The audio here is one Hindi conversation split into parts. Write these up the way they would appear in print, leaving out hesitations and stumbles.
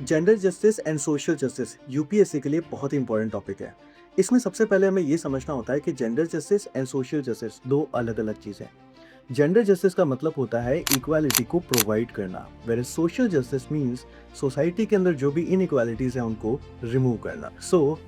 Gender justice and social justice UPSC के लिए बहुत ही इंपॉर्टेंट टॉपिक है। इसमें सबसे पहले हमें ये समझना होता है कि gender justice and social justice दो अलग अलग चीज़ें हैं। जेंडर जस्टिस का मतलब होता है इक्वालिटी को प्रोवाइड करना, where social justice means society के अंदर जो भी इनइक्वालिटीज हैं उनको रिमूव करना।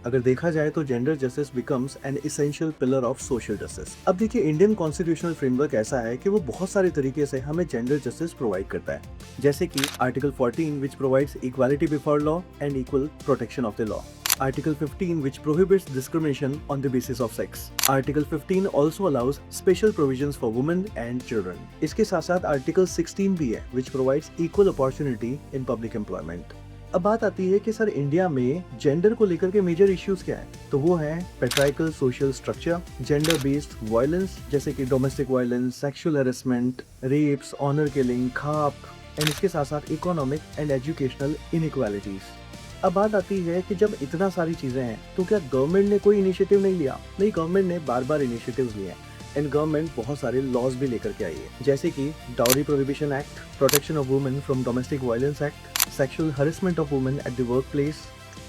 अगर देखा जाए तो gender justice becomes N essential pillar of social justice. अब देखिए, इंडियन कॉन्स्टिट्यूशनल फ्रेमवर्क ऐसा है कि वो बहुत सारे तरीके से हमें जेंडर जस्टिस प्रोवाइड करता है, जैसे कि article 14 which provides equality before law and equal protection of the law. Article 15 which prohibits discrimination on the basis of sex. Article 15 also allows special provisions for women and children. इसके साथ साथ Article 16 भी है which provides equal opportunity in public employment. अब बात आती है कि सर इंडिया में जेंडर को लेकर के मेजर इश्यूज क्या है, तो वो है patriarchal social structure, gender based violence जैसे कि domestic violence, sexual harassment, rapes, honour killing, khap, and इसके साथ साथ इकोनॉमिक एंड एजुकेशनल इनइक्वालिटीज। अब बात आती है कि जब इतना सारी चीजें हैं तो क्या गवर्नमेंट ने कोई इनिशिएटिव नहीं लिया? नहीं, गवर्नमेंट ने बार बार इनिशिएटिव्स लिए हैं एंड गवर्नमेंट बहुत सारे लॉज भी लेकर के आई है, जैसे कि dowry prohibition act, protection of women from domestic violence act, sexual harassment of women at the work place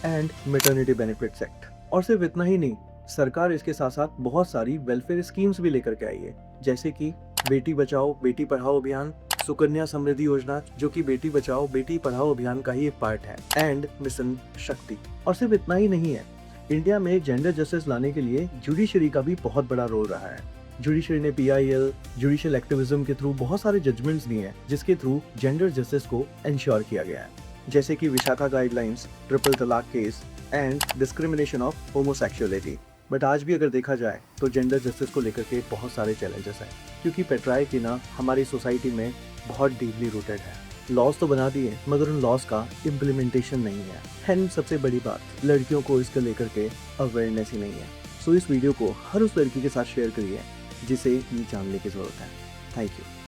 and maternity benefits act. और सिर्फ इतना ही नहीं, सरकार इसके साथ साथ बहुत सारी वेलफेयर स्कीम्स भी लेकर के आई है, जैसे कि बेटी बचाओ बेटी पढ़ाओ अभियान, सुकन्या समृद्धि योजना जो कि बेटी बचाओ बेटी पढ़ाओ अभियान का ही एक पार्ट है, एंड मिशन शक्ति। और सिर्फ इतना ही नहीं है, इंडिया में जेंडर जस्टिस लाने के लिए जुडिशरी का भी बहुत बड़ा रोल रहा है। जुडिशरी ने पीआईएल, जुडिशियल एक्टिविज्म के थ्रू बहुत सारे जजमेंट्स दिए हैं जिसके थ्रू जेंडर जस्टिस को इंश्योर किया गया है, जैसे कि विशाखा गाइडलाइंस, ट्रिपल तलाक case and discrimination of homosexuality. But आज भी अगर देखा जाए तो जेंडर जस्टिस को लेकर के बहुत सारे चैलेंजेस हैं, क्योंकि पेट्रार्की हमारी सोसाइटी में बहुत डीपली रूटेड है। लॉज तो बना दिए मगर उन लॉज का इम्प्लीमेंटेशन नहीं है। एंड सबसे बड़ी बात, लड़कियों को इसको लेकर के अवेयरनेस ही नहीं है। सो इस वीडियो को हर उस लड़की के साथ शेयर करिए जिसे ये जानने की जरूरत है। Thank you.